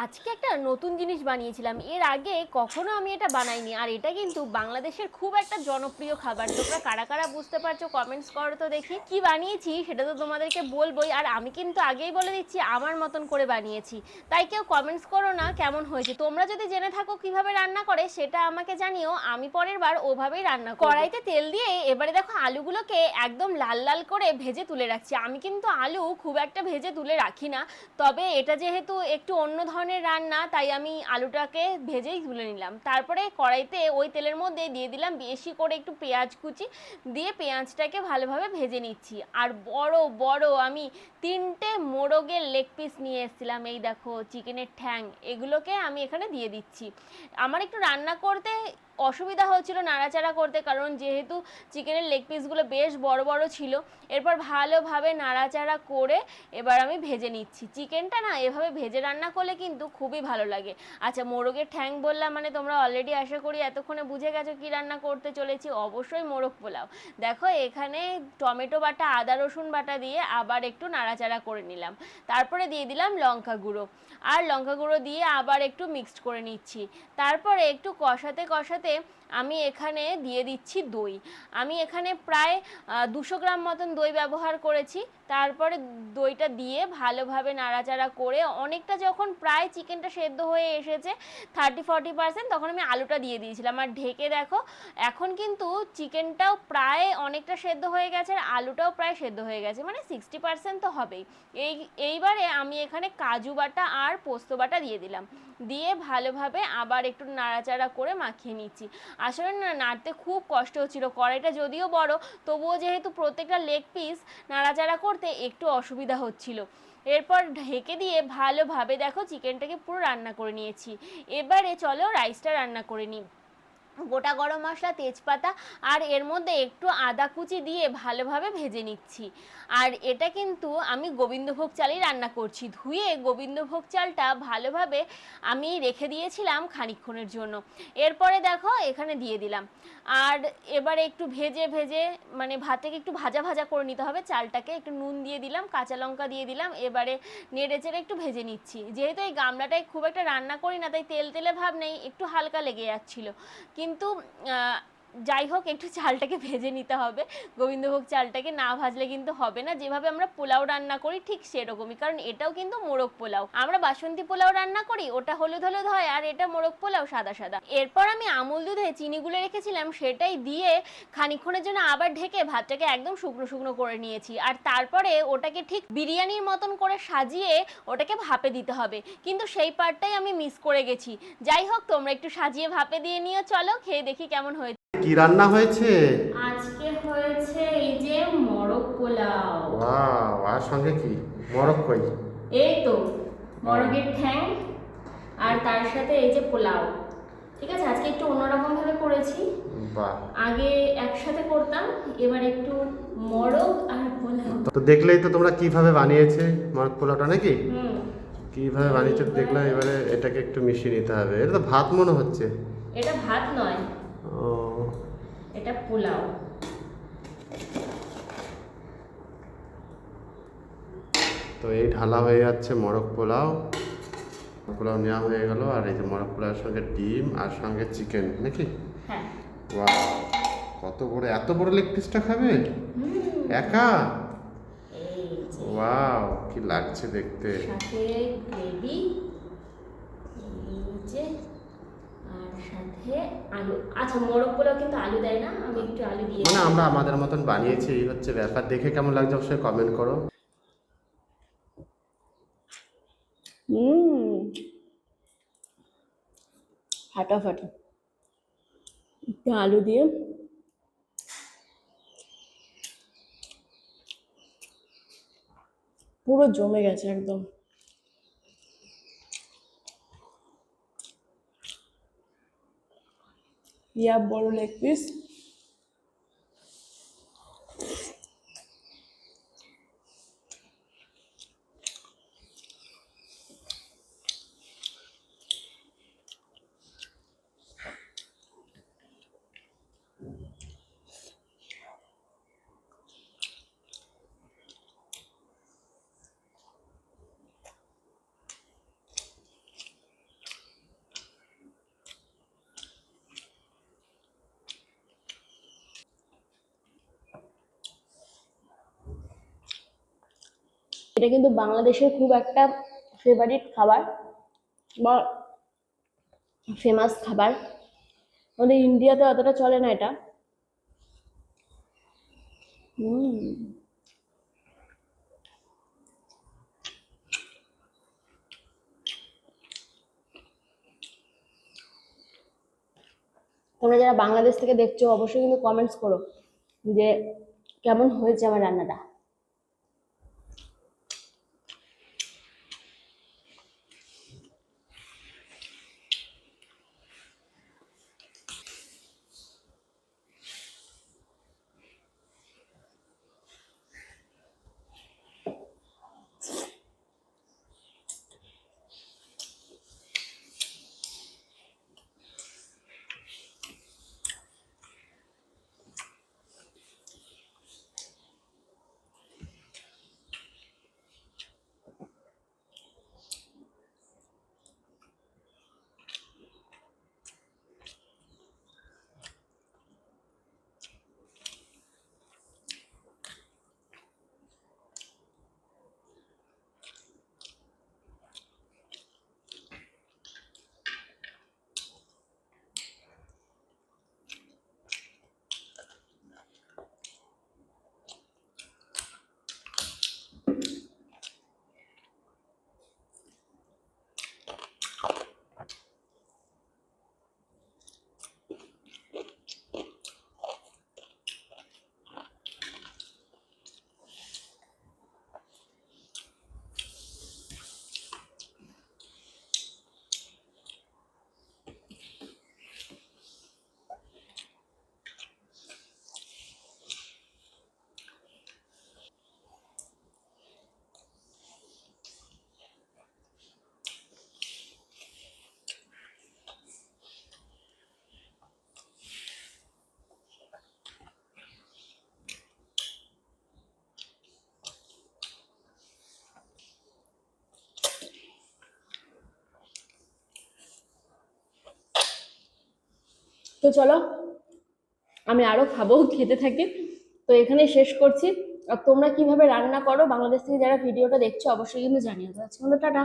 আজকে একটা নতুন জিনিস বানিয়েছিলাম। এর আগে কখনো আমি এটা বানাইনি। আর এটা কিন্তু বাংলাদেশের খুব একটা জনপ্রিয় খাবার। তোমরা কারা কারা বুঝতে পারছো কমেন্টস করো তো দেখি। কি বানিয়েছি সেটা তো তোমাদেরকে বলবোই। আর আমি কিন্তু আগেই বলে দিচ্ছি আমার মতন করে বানিয়েছি। তাই কেউ কমেন্টস করো না কেমন হয়েছে। তোমরা যদি জেনে থাকো কিভাবে রান্না করে সেটা আমাকে জানিও, আমি পরের বার ওভাবেই রান্না করব। কড়াইতে তেল দিয়ে এবারে দেখো আলুগুলোকে একদম লাল লাল করে ভেজে তুলে রাখছি। আমি কিন্তু আলু খুব একটা ভেজে তুলে রাখি না, তবে এটা যেহেতু একটু অন্য ধরনের রান্না তাই আমি আলুটাকে ভেজেই তুলে নিলাম। তারপরে কড়াইতে ওই তেলের মধ্যে দিয়ে দিলাম বেশি করে একটু পেঁয়াজ কুচি, দিয়ে পেঁয়াজটাকে ভালোভাবে ভেজে নিচ্ছি। আর বড় বড় আমি 3টে মোরগের লেগ পিস নিয়ে এসেছিলাম, এই দেখো চিকেনের ঠ্যাং, এগুলোকে আমি এখানে দিয়ে দিচ্ছি। আমার একটু রান্না করতে অসুবিধা হচ্ছিল নাড়াচাড়া করতে, কারণ যেহেতু চিকেনের লেগ পিসগুলো বেশ বড় বড় ছিল। এরপর ভালোভাবে নাড়াচাড়া করে এবার আমি ভেজে নিচ্ছি। চিকেনটা না এভাবে ভেজে রান্না করলে কিন্তু খুবই ভালো লাগে। আচ্ছা, মোরগের ঠ্যাং বললাম মানে তোমরা অলরেডি আশা করি এতক্ষণে বুঝে গেছো কি রান্না করতে চলেছি। অবশ্যই মোরগ পোলাও। দেখো এখানে টমেটো বাটা, আদা রসুন বাটা দিয়ে আবার একটু নাড়াচাড়া করে নিলাম। তারপরে দিয়ে দিলাম লঙ্কা গুঁড়ো, আর লঙ্কা গুঁড়ো দিয়ে আবার একটু মিক্সড করে নিচ্ছি। তারপরে একটু কষাতে কষাতে আমি এখানে দিয়ে দিচ্ছি দই। আমি এখানে প্রায় 200 গ্রাম মতন দই ব্যবহার করেছি। তারপরে দইটা দিয়ে ভালোভাবে নাড়াচাড়া করে অনেকটা যখন প্রায় চিকেনটা সেদ্ধ হয়ে এসেছে 30-40%, তখন আমি আলুটা দিয়ে দিয়েছিলাম। আর ঢেকে দেখো এখন কিন্তু চিকেনটাও প্রায় অনেকটা সেদ্ধ হয়ে গেছে আর আলুটাও প্রায় সেদ্ধ হয়ে গেছে, মানে 60% তো হবেই। এইবারে আমি এখানে কাজু বাটা আর পোস্ত বাটা দিয়ে দিলাম, দিয়ে ভালোভাবে আবার একটু নাড়াচাড়া করে মাখিয়ে নিচ্ছি। আসলে না নাড়তে খুব কষ্ট হচ্ছিল, কড়াইটা যদিও বড় তবুও যেহেতু প্রত্যেকটা লেগ পিস নাড়াচাড়া করতে একটু অসুবিধা হচ্ছিল। এরপর ঢেকে দিয়ে ভালোভাবে দেখো চিকেনটাকে পুরো রান্না করে নিয়েছি। এবারে চলো রাইসটা রান্না করে নিই। গোটা গরম মশলা, তেজপাতা আর এর মধ্যে একটু আদা কুচি দিয়ে ভালোভাবে ভেজে নিচ্ছি। আর এটা কিন্তু আমি গোবিন্দভোগ চালেই রান্না করছি। ধুয়ে গোবিন্দভোগ চালটা ভালোভাবে আমি রেখে দিয়েছিলাম খানিকক্ষণের জন্য। এরপরে দেখো এখানে দিয়ে দিলাম। আর এবারে একটু ভেজে ভেজে মানে ভাতটাকে একটু ভাজা ভাজা করে নিতে হবে। চালটাকে একটু নুন দিয়ে দিলাম, কাঁচা লঙ্কা দিয়ে দিলাম। এবারে নেড়ে চেড়ে একটু ভেজে নিচ্ছি। যেহেতু এই গামলাটায় খুব একটা রান্না করি না তাই তেল তেলে ভাব নেই, একটু হালকা লেগে যাচ্ছিল। কিন্তু যাই হোক একটু চালটাকে ভেজে নিতে হবে। গোবিন্দভোগ চালটাকে না ভাজলে কিন্তু হবে না। যেভাবে আমরা পোলাও রান্না করি ঠিক সেরকমই, কারণ এটাও কিন্তু মোরগ পোলাও। আমরা বাসন্তী পোলাও রান্না করি ওটা হলুদ হলুদ হয়, আর এটা মোরগ পোলাও সাদা সাদা। এরপর আমি আমুল দুধে চিনি গুলে রেখেছিলাম সেটাই দিয়ে খানিকক্ষণের জন্য আবার ঢেকে ভাতটাকে একদম শুকনো শুকনো করে নিয়েছি। আর তারপরে ওটাকে ঠিক বিরিয়ানির মতন করে সাজিয়ে ওটাকে ভাপে দিতে হবে, কিন্তু সেই পার্টটাই আমি মিস করে গেছি। যাই হোক তোমরা একটু সাজিয়ে ভাপে দিয়ে নিও। চলো খেয়ে দেখি কেমন হয়েছে। কি রান্না হয়েছে? আজকে হয়েছে এই যে মোরগ পোলাও। ওয়াও, আর সঙ্গে কি? মোরগ কই? এই তো মোরগের ঠ্যাং আর তার সাথে এই যে পোলাও। ঠিক আছে, আজকে একটু অন্যরকম ভাবে করেছি। বাহ, আগে একসাথে করতাম, এবার একটু মোরগ আর পোলাও। তো দেখলেই তো তোমরা কিভাবে বানিয়েছে মোরগ পোলাওটা নাকি? হুম। কিভাবে বানিয়েছে দেখলাম। এবারে এটাকে একটু মিশিয়ে নিতে হবে। এটা তো ভাত মনে হচ্ছে। এটা ভাত নয়, ও, এটা পোলাও। তো এই ঢালা হয়ে যাচ্ছে মোরগ পোলাও। পোলাও নেওয়া হয়ে গেল, আর এই যে মোরগ পোলাওর সঙ্গে ডিম আর সঙ্গে চিকেন নাকি? হ্যাঁ। ওয়াও, কত বড়, এত বড় লেগ পিসটা খাবে একা? এই যে ওয়াও, কি লাগছে দেখতে। সাথে গ্রেভি, এই যে আর সাথে আলু। আচ্ছা মোরগ পোলাও কিন্তু আলু দেয় না, আমি একটু আলু দিয়ে মানে আমরা আমাদের মতন বানিয়েছি, এই হচ্ছে ব্যাপার। দেখে কেমন লাগছে অবশ্যই কমেন্ট করো। ফাটাফাটি। একটু আলু দিয়ে পুরো জমে গেছে একদম। ইয়া বড় লেগ পিস। এটা কিন্তু বাংলাদেশের খুব একটা ফেভারিট খাবার বা ফেমাস খাবার। আমাদের ইন্ডিয়াতে অতটা চলে না এটা। তোমরা যারা বাংলাদেশ থেকে দেখছো অবশ্যই কিন্তু কমেন্টস করো যে কেমন হয়েছে আমার রান্নাটা। তো চলো আমি আরো খাবো, খেতে থাকি। তো এখানে শেষ করছি। আর তোমরা কিভাবে রান্না করো বাংলাদেশ থেকে যারা ভিডিওটা দেখছো অবশ্যই কিন্তু জানিও। তো আজকে টাটা।